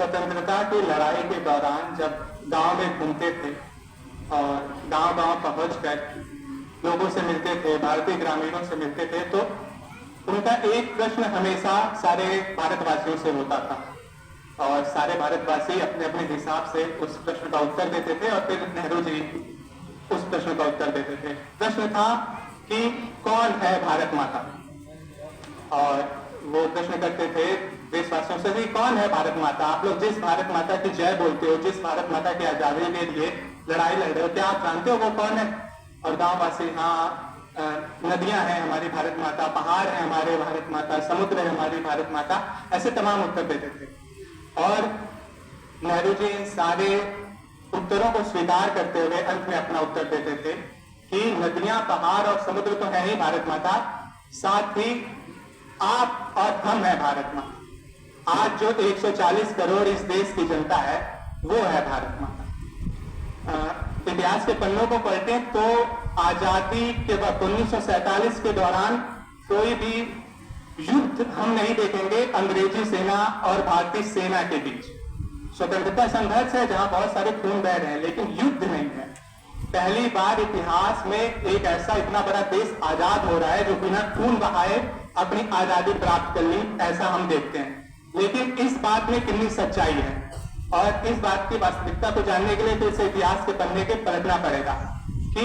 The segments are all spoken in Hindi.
स्वतंत्रता की लड़ाई के दौरान जब गांव में घूमते थे और गांव-गांव पहुंचकर लोगों से मिलते थे, भारतीय ग्रामीणों से मिलते थे, तो उनका एक प्रश्न हमेशा सारे भारतवासियों से होता था और सारे भारतवासी अपने अपने हिसाब से उस प्रश्न का उत्तर देते थे और फिर नेहरू जी उस प्रश्न का उत्तर देते थे। प्रश्न था कि कौन है भारत माता, और वो प्रश्न करते थे देशवासियों से कि कौन है भारत माता। आप लोग जिस भारत माता की जय बोलते हो, जिस भारत माता की आजादी के लिए लड़ाई लड़ रहे हो, क्या आप जानते हो वो कौन है? और गांववासी हाँ, नदियां हैं हमारी भारत माता, पहाड़ है हमारे भारत माता, समुद्र है हमारी भारत माता, ऐसे तमाम उत्तर देते थे। और नेहरू जी इन सारे उत्तरों को स्वीकार करते हुए अंत में अपना उत्तर देते थे कि नदियां, पहाड़ और समुद्र तो है ही भारत माता, साथ ही आप और हम है भारत माता। आज जो 140 करोड़ इस देश की जनता है वो है भारत माता। इतिहास के पन्नों को पलटें तो आजादी के वक्त 1947 के दौरान कोई भी युद्ध हम नहीं देखेंगे अंग्रेजी सेना और भारतीय सेना के बीच। स्वतंत्रता संघर्ष है जहां बहुत सारे खून बह रहे हैं, लेकिन युद्ध नहीं है। पहली बार इतिहास में एक ऐसा इतना बड़ा देश आजाद हो रहा है जो बिना खून बहाए अपनी आजादी प्राप्त कर ली, ऐसा हम देखते हैं। लेकिन इस बात में कितनी सच्चाई है, और इस बात की वास्तविकता को जानने के लिए तो इस इतिहास के पन्ने के पलटना पड़ेगा कि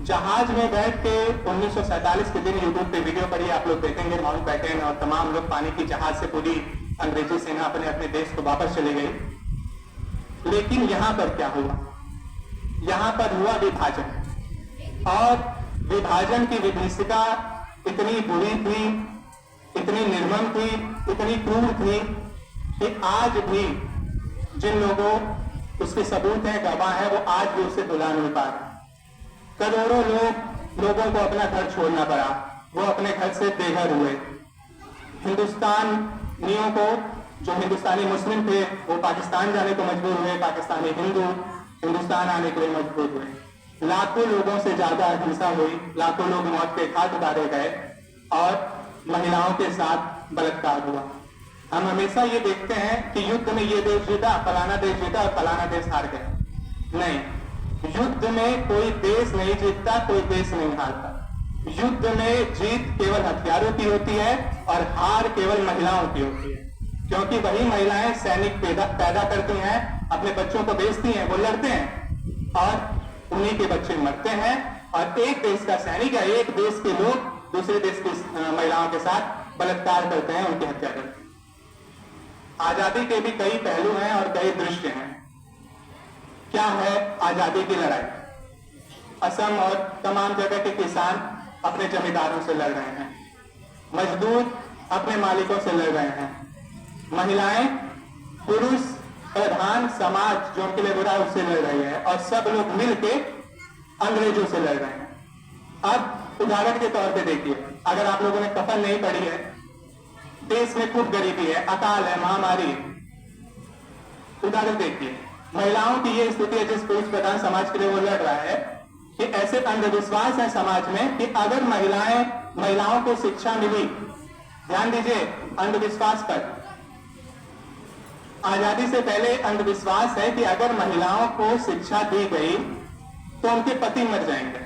जहाज में बैठ के 1947 के दिन यूट्यूब पे वीडियो पड़ी आप लोग देखेंगे, माउंटबेटन और तमाम लोग पानी की जहाज से पूरी अंग्रेजी सेना अपने अपने देश को वापस चली गई। लेकिन यहां पर क्या हुआ? यहां पर हुआ विभाजन, और विभाजन की विभीषिका इतनी बुरी थी, इतनी निर्मम थी, इतनी क्रूर थी कि आज भी जिन लोगों उसके सबूत हैं, गवाह है, वो आज भी उसे भुला नहीं पा रहे। करोड़ों लोगों को अपना घर छोड़ना पड़ा, वो अपने घर से बेघर हुए। हिंदुस्तानियों को, जो हिंदुस्तानी मुस्लिम थे, वो पाकिस्तान जाने को मजबूर हुए, पाकिस्तानी हिंदू हिंदुस्तान आने के लिए मजबूर हुए। लाखों लोगों से ज्यादा हिंसा हुई, लाखों लोग मौत के घाट उतारे गए और महिलाओं के साथ बलात्कार हुआ। हम हमेशा ये देखते हैं कि युद्ध में ये देश जीता, फलाना देश जीता और फलाना देश हार गया। नहीं, युद्ध में कोई देश नहीं जीतता, कोई देश नहीं हारता। युद्ध में जीत केवल हथियारों की होती है और हार केवल महिलाओं की होती है, क्योंकि वही महिलाएं सैनिक पैदा करती हैं, अपने बच्चों को बेचती हैं, वो लड़ते हैं और उन्हीं के बच्चे मरते हैं। और एक देश का सैनिक या एक देश के लोग दूसरे देश की महिलाओं के साथ बलात्कार करते हैं, उनकी हत्या करते हैं। आजादी के भी कई पहलू हैं और कई दृश्य हैं। क्या है आजादी की लड़ाई? असम और तमाम जगह के किसान अपने जमींदारों से लड़ रहे हैं, मजदूर अपने मालिकों से लड़ रहे हैं, महिलाएं पुरुष प्रधान समाज जो उनके लिए बुरा है उससे लड़ रही है, और सब लोग मिलके अंग्रेजों से लड़ रहे हैं। अब उदाहरण के तौर पे देखिए, अगर आप लोगों ने कफन नहीं पढ़ी है, देश में खूब गरीबी है, अकाल है, महामारी है, उदाहरण देखिए। महिलाओं की ये स्थिति है जिस पुरुष प्रधान समाज के लिए वो लड़ रहा है, कि ऐसे अंधविश्वास है समाज में कि अगर महिलाओं को शिक्षा मिली, ध्यान दीजिए अंधविश्वास पर, आजादी से पहले अंधविश्वास है कि अगर महिलाओं को शिक्षा दी गई तो उनके पति मर जाएंगे।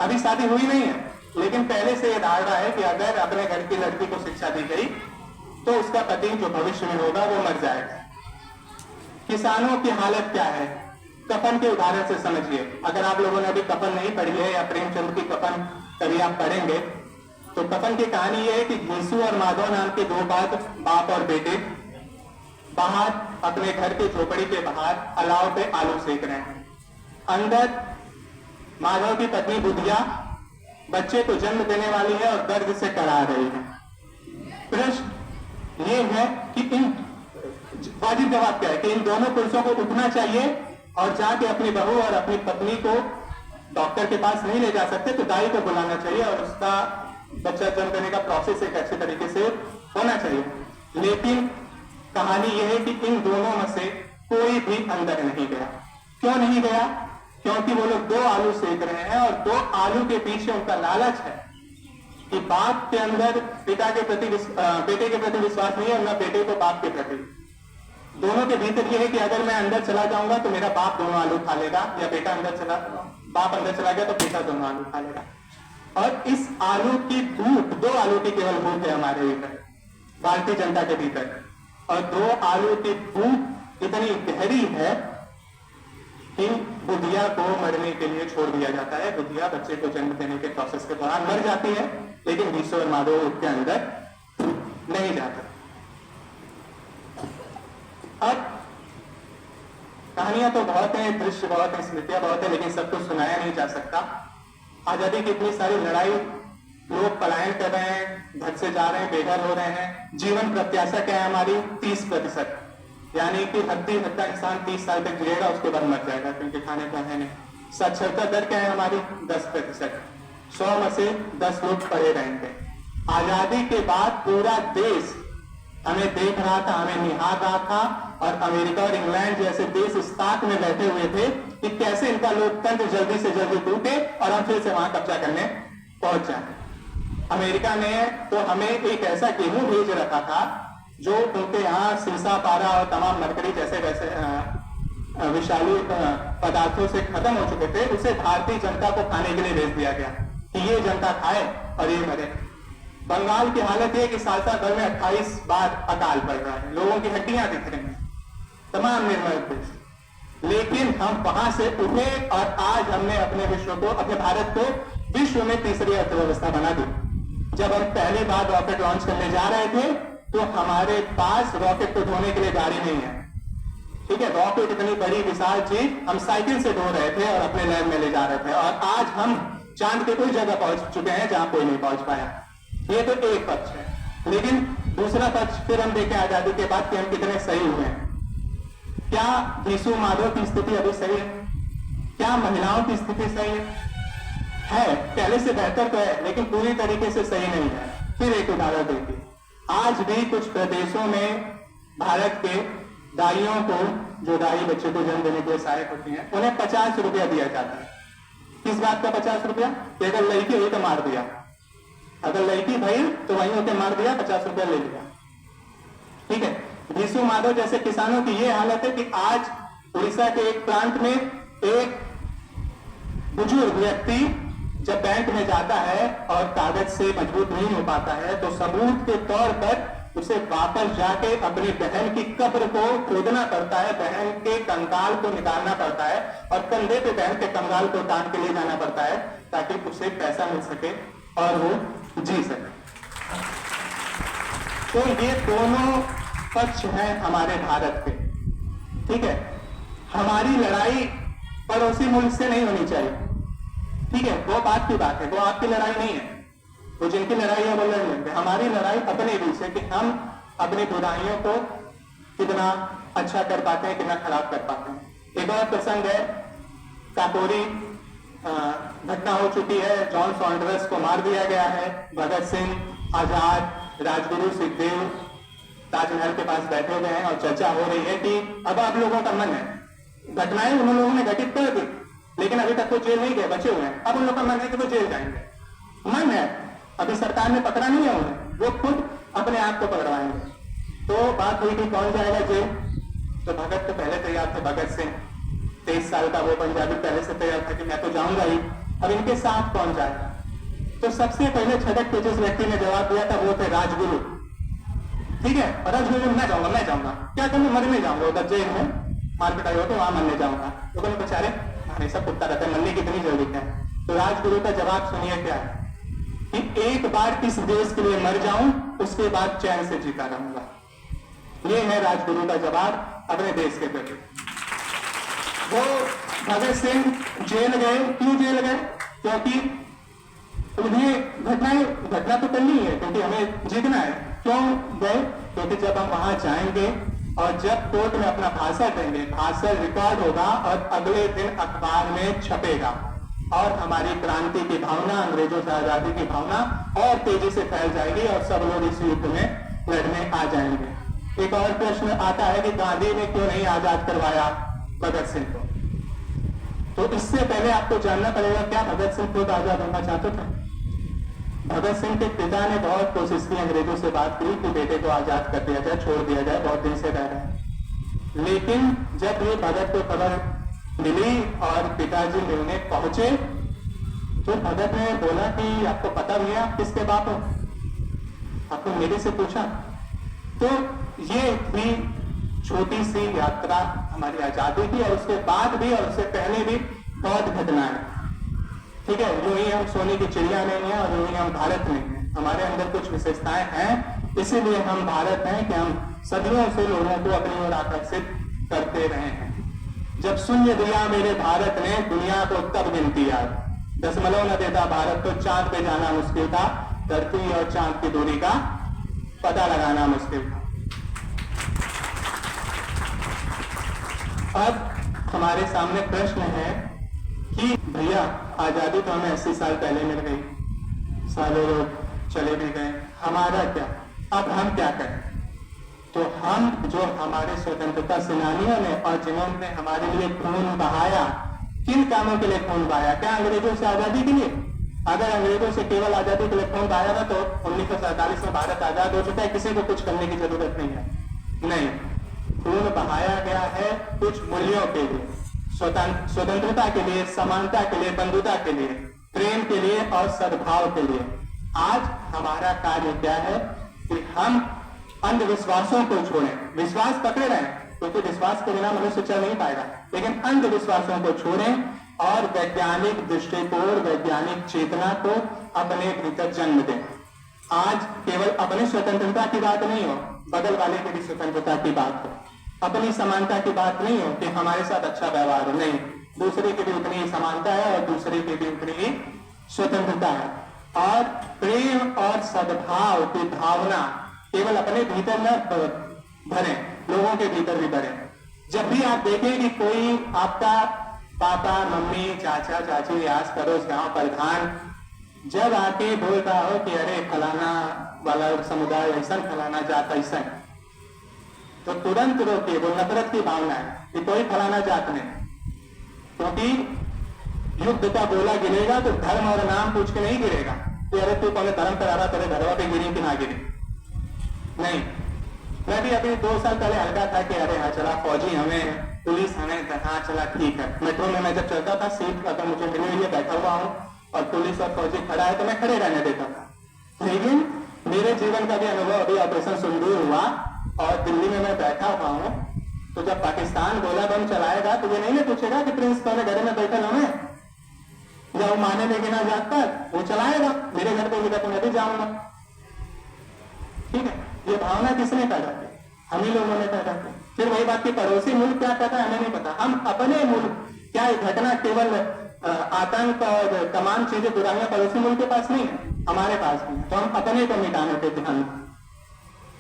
अभी शादी हुई नहीं है, लेकिन पहले से यह धारणा है कि अगर अपने घर की लड़की को शिक्षा दी गई तो उसका पति जो भविष्य में होगा वो मर जाएगा। किसानों की हालत क्या है? कफन के उदाहरण से समझिए। अगर आप लोगों ने अभी कफन नहीं पढ़ी है या प्रेमचंद की कफन कभी आप पढ़ेंगे तो कफन की कहानी यह है कि घीसू और माधव नाम के दो बाप और बेटे बाहर अपने घर के झोपड़ी के बाहर अलाव पे आलू सेक रहे हैं। अंदर माधव की पत्नी बुधिया बच्चे को जन्म देने वाली है और दर्द से करा रही है। प्रश्न ये है कि इन वाजिब जवाब क्या है कि इन दोनों पुरुषों को उठना चाहिए और जाके अपनी बहू और अपनी पत्नी को डॉक्टर के पास नहीं ले जा सकते तो दाई को बुलाना चाहिए और उसका बच्चा जन्म देने का प्रोसेस एक अच्छे तरीके से होना चाहिए। लेकिन कहानी यह है कि इन दोनों में से कोई भी अंदर नहीं गया। क्यों नहीं गया? क्योंकि वो लोग दो आलू सेक रहे हैं और दो आलू के पीछे उनका लालच है कि बाप के अंदर पिता के प्रति बेटे के प्रति विश्वास नहीं है और न बेटे को बाप के प्रति। दोनों के भीतर ये है कि अगर मैं अंदर चला जाऊंगा तो मेरा बाप दोनों आलू खा लेगा, या बाप अंदर चला गया तो बेटा दोनों आलू खा लेगा। और इस आलू की भूख, 2 आलू की केवल भूख है हमारे भीतर, भारतीय जनता के भीतर, और 2 आलू की भूख इतनी गहरी है कि बुधिया को मरने के लिए छोड़ दिया जाता है। बुधिया बच्चे को जन्म देने के प्रोसेस के दौरान मर जाती है, लेकिन भीष्म और माधव उसके अंदर नहीं जाता। अब कहानियां तो बहुत हैं, दृश्य बहुत हैं, स्मृतियां बहुत है, लेकिन सब कुछ सुनाया नहीं जा सकता। आजादी की इतनी सारी लड़ाई, लोग पलायन कर रहे हैं, घर से जा रहे हैं, बेघर हो रहे हैं। जीवन प्रत्याशा क्या है हमारी? 30%, यानी कि हद्दी हद्दा इंसान 30 साल तक जिएगा, उसके बाद मर जाएगा, क्योंकि खाने का है नहीं। साक्षरता दर क्या है हमारी? 10%। 100 में से 10 लोग पढ़े रहेंगे। आजादी के बाद पूरा देश हमें देख रहा था, हमें निहार रहा था, और अमेरिका और इंग्लैंड जैसे देश इस ताक में बैठे हुए थे कि कैसे इनका लोकतंत्र जल्दी से जल्दी टूटे और हम फिर से वहां कब्जा करने पहुंच जाए। अमेरिका ने तो हमें एक ऐसा गेहूं भेज रखा था जो उनके यहाँ सीसा, पारा और तमाम मरकरी जैसे वैसे विषालु पदार्थों से खत्म हो चुके थे, उसे भारतीय जनता को खाने के लिए भेज दिया गया कि ये जनता खाए और ये मरे। बंगाल की हालत है कि साल भर में 28 बार अकाल पड़ रहा है, लोगों की हड्डियां दिख रही हैं, तमाम निर्मल देश। लेकिन हम वहां से उठे और आज हमने अपने विश्व को, अपने भारत को विश्व में तीसरी अर्थव्यवस्था बना दी। जब हम पहली बार रॉकेट लॉन्च करने जा रहे थे तो हमारे पास रॉकेट को ढोने के लिए गाड़ी नहीं है, ठीक है। रॉकेट इतनी बड़ी विशाल चीज हम साइकिल से ढो रहे थे और अपने लैब में ले जा रहे थे, और आज हम चांद के कोई जगह पहुंच चुके हैं जहां कोई नहीं पहुंच पाया। ये तो एक पक्ष है, लेकिन दूसरा पक्ष फिर हम देखें आजादी के बाद कि हम कितने सही हुए हैं। क्या भीष्म माधव की स्थिति अभी सही है? क्या महिलाओं की स्थिति सही है? पहले से बेहतर तो है, लेकिन पूरी तरीके से सही नहीं है। फिर एक उदाहरण देखिए, आज भी कुछ प्रदेशों में भारत के दाइयों को, जो दाई बच्चे को जन्म देने के लिए सहायक होती हैं, उन्हें 50 रुपया दिया जाता है। किस बात का 50 रुपया? अगर लड़की हुई तो मार दिया, अगर लड़की भाई तो वहीं होकर मार दिया, 50 रुपया ले लिया, ठीक है। भीष्म माधव जैसे किसानों की ये हालत है कि आज उड़ीसा के एक प्रांत में एक बुजुर्ग व्यक्ति जब बैंक में जाता है और कागज से मजबूत नहीं हो पाता है, तो सबूत के तौर पर उसे वापस जाके अपनी बहन की कब्र को खोदना पड़ता है, बहन के कंकाल को निकालना पड़ता है, और कंधे पे बहन के कंकाल को टांग के ले जाना पड़ता है ताकि उसे पैसा मिल सके और वो जी सके। तो ये दोनों पक्ष हैं हमारे भारत के, ठीक है। हमारी लड़ाई पड़ोसी मुल्क से नहीं होनी चाहिए, ठीक है, वो बात की बात है, वो आपकी लड़ाई नहीं है, वो जिनकी लड़ाई है वो लड़ लेंगे। हमारी लड़ाई अपने बीच है कि हम अपनी बुराइयों को कितना अच्छा कर पाते हैं, कितना खराब कर पाते हैं। एक और प्रसंग है, काकोरी घटना हो चुकी है, जॉन सॉन्डर्स को मार दिया गया है, भगत सिंह, आजाद, राजगुरु, सुखदेव ताजमहल के पास बैठे हुए हैं और चर्चा हो रही है कि अब आप लोगों का मन है, घटनाएं उन लोगों ने घटित कर दी, लेकिन अभी तक वो जेल नहीं गए, बचे हुए हैं। अब उन लोगों का मन है कि वो जेल जाएंगे, मन है, अभी सरकार ने पकड़ा नहीं है उन्हें, वो खुद अपने आप को पकड़वाएंगे। तो बात हुई कि कौन जाएगा जेल, तो भगत तो पहले तैयार थे, भगत सिंह 23 साल का वो पंजाबी पहले से तैयार था कि मैं तो जाऊंगा ही, अब इनके साथ कौन जाएगा। तो सबसे पहले छटक के जिस व्यक्ति ने जवाब दिया था वो थे राजगुरु, ठीक है। और राजगुरु मैं जाऊंगा, क्या करने, मरने जाऊंगा, उधर जेल में मार पिटाई हो तो वहां मरने जाऊंगा। तो बोले बेचारे हमेशा कुत्ता रहता है, मरने की इतनी जरूरत है। तो राजगुरु का जवाब सुनिए क्या है कि एक बार इस देश के लिए मर जाऊं, उसके बाद चैन से जीता रहूंगा। ये है राजगुरु का जवाब अपने देश के प्रति। वो भगत सिंह जेल गए, क्यों जेल गए? क्योंकि उन्हें घटना तो करनी है, क्योंकि हमें जीतना है। क्यों गए? क्योंकि जब हम वहां जाएंगे और जब कोर्ट में अपना भाषण देंगे, भाषण रिकॉर्ड होगा और अगले दिन अखबार में छपेगा, और हमारी क्रांति की भावना, अंग्रेजों से आजादी की भावना और तेजी से फैल जाएगी और सब लोग इस युद्ध में लड़ने आ जाएंगे। एक और प्रश्न आता है कि गांधी ने क्यों नहीं आजाद करवाया भगत सिंह को? तो इससे पहले आपको जानना पड़ेगा, क्या भगत सिंह खुद आजाद होना चाहते थे? भगत सिंह के पिता ने बहुत कोशिश की, अंग्रेजों से बात की कि बेटे को आजाद कर दिया जाए, छोड़ दिया जाए, बहुत दिन से रह रहे हैं, लेकिन जब ये भगत को खबर मिली और पिताजी मिलने पहुंचे तो भगत ने बोला कि आपको पता भी है आप किसके बाप हो? आपने मेरे से पूछा। तो ये भी छोटी सी यात्रा हमारी आजादी की, और उसके बाद भी और उससे पहले भी बहुत घटनाएं, ठीक है। यूं ही हम सोने की चिड़िया नहीं है और यूं ही हम भारत नहीं है, हमारे अंदर कुछ विशेषताएं हैं, इसीलिए हम भारत हैं कि हम सदियों से लोगों को अपनी ओर आकर्षित करते रहे हैं। जब शून्य दिया मेरे भारत ने दुनिया को तब गिनती याद, दशमलव न देता भारत तो चांद पे जाना मुश्किल था, धरती और चांद की दूरी का पता लगाना मुश्किल था। अब हमारे सामने प्रश्न है कि भैया आजादी तो हमें 80 साल पहले मिल गई, सालों लोग चले भी गए, हमारा क्या, अब हम क्या करें? तो हम जो हमारे स्वतंत्रता सेनानियों ने और जिन्होंने हमारे लिए खून बहाया, किन कामों के लिए खून बहाया? क्या अंग्रेजों से आजादी के लिए? अगर अंग्रेजों से केवल आजादी के लिए खून बहाया था तो 1947 में भारत आजाद हो चुका है, किसी को कुछ करने की जरूरत नहीं है। नहीं, खून बहाया गया है कुछ मूल्यों के लिए, स्वतंत्रता के लिए, समानता के लिए, बंधुता के लिए, प्रेम के लिए और सद्भाव के लिए। आज हमारा कार्य क्या है कि हम अंधविश्वासों को छोड़ें। विश्वास पकड़े रहें क्योंकि विश्वास के बिना मनुष्य चल नहीं पाएगा, लेकिन अंधविश्वासों को छोड़ें और वैज्ञानिक दृष्टिकोण, वैज्ञानिक चेतना को अपने भीतर जन्म दें। आज केवल अपनी स्वतंत्रता की बात नहीं हो, बगल वाले की भी स्वतंत्रता की बात हो, अपनी समानता की बात नहीं हो कि हमारे साथ अच्छा व्यवहार हो, नहीं, दूसरे की भी उतनी ही समानता है और दूसरे की भी उतनी ही स्वतंत्रता है। और प्रेम और सद्भाव की भावना केवल अपने भीतर न भरें, लोगों के भीतर भी भरें। जब भी आप देखें कि कोई आपका पापा, मम्मी, चाचा, चाची, आस पड़ोस, गांव प्रधान जब आके बोल रहा हो कि अरे फलाना वाला समुदाय ऐसा, फलाना जात ऐसा, तो तुरंत रोकिए। वो नफरत की भावना है कि कोई फलाना जात नहीं, क्योंकि युद्ध का गोला गिरेगा तो धर्म और नाम पूछ के नहीं गिरेगा कि अरे तू पहले धर्म करा रहा, तेरे घरवा पे गिरी कि ना गिरी। नहीं, मैं भी अभी 2 साल पहले हल्का था कि अरे हाँ चला फौजी हमें, पुलिस हमें, हाँ चला ठीक है। मेट्रो में मैं जब चलता था, सीट अगर मुझे मिली हुई है, बैठा हुआ हूँ और पुलिस और फौजी खड़ा है तो मैं खड़े रहने देता था। लेकिन मेरे जीवन का भी अनुभव अभी ऑपरेशन सिंदूर हुआ और दिल्ली में मैं बैठा हुआ हूँ, तो जब पाकिस्तान गोला बम चलाएगा तो ये नहीं पूछेगा कि प्रिंस पहले घर में बैठे हमें या वो माने लेके ना जाता, वो चलाएगा, मेरे घर पे मिला तो मैं भी जाऊंगा। ठीक है, ये भावना किसने पैदा की? हम ही लोगों ने पैदा की। फिर वही बात की पड़ोसी मुल्क क्या कहता है हमें नहीं पता, हम अपने मुल्क, क्या ये घटना केवल आतंक और तमाम चीजें बुराइयां पड़ोसी मुल्क के पास नहीं है, हमारे पास भी है, तो हम अपने को मिटाने पे ध्यान दें।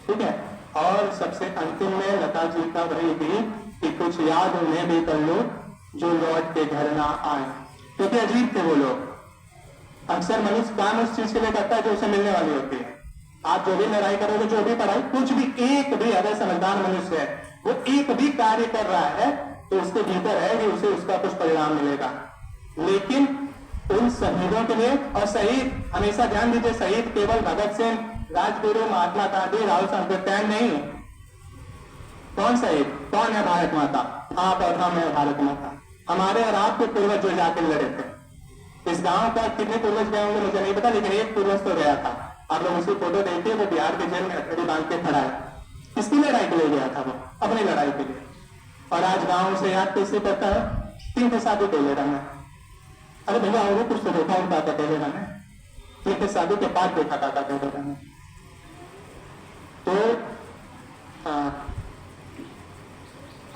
ठीक है, और सबसे अंतिम में लता जी का वही भी कि कुछ याद उन्हें भी कर लो जो लौट के घर ना आए, क्योंकि अजीब थे वो लोग। अक्सर मनुष्य काम उस चीज के लिए करता है जो उसे मिलने वाली होती है। आप जो भी लड़ाई करोगे, जो भी पढ़ाई, कुछ भी, एक भी अगर समझदार मनुष्य है, वो एक भी कार्य कर रहा है तो उसके भीतर है कि उसे उसका कुछ परिणाम मिलेगा। लेकिन उन शहीदों के लिए, और शहीद हमेशा ध्यान दीजिए, शहीद केवल भगत सिंह, राजगुरु, महात्मा गांधी, राहुल सांकृत्यायन नहीं। कौन शहीद? कौन है? भारत माता। आप और हम है भारत माता। हमारे और आपके पूर्वज जो जाके लड़े थे। इस गांव का कितने पूर्वज गए होंगे मुझे नहीं पता, लेकिन एक पूर्वज तो गया था। आप लोग उसकी फोटो देखिए, वो बिहार के जेल में हथकड़ी बांध के खड़ा है। किसकी लड़ाई के लिए गया था? वो अपनी लड़ाई के लिए। और आज गांव से याद कैसे करता है? 3 के शादी को ले रहा है। अरे भैया वो कुछ तो देखा उनका कहते रहना, 3 के शादी के बाद देखा काका कहते रहना। तो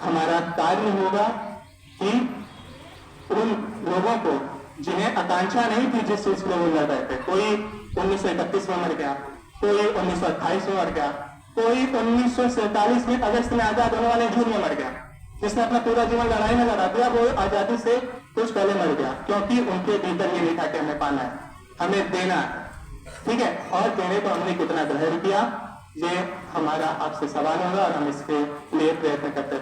हमारा कार्य होगा कि उन लोगों को जिन्हें आकांक्षा नहीं थी जिस चीज के लिए वो लड़ रहे थे, कोई 1931 में मर गया, कोई 1928 में मर गया, कोई 1947 में अगस्त में आजाद होने वाले जून में मर गया, जिसने अपना पूरा जीवन लड़ाई में लगा दिया, वो आजादी से कुछ पहले मर गया, क्योंकि उनके भीतर ये नहीं था कि हमें पाना है, हमें देना है। ठीक है, और देने को हमने कितना ग्रहण किया, ये हमारा आपसे सवाल होगा और हम इसके लिए प्रयत्न करते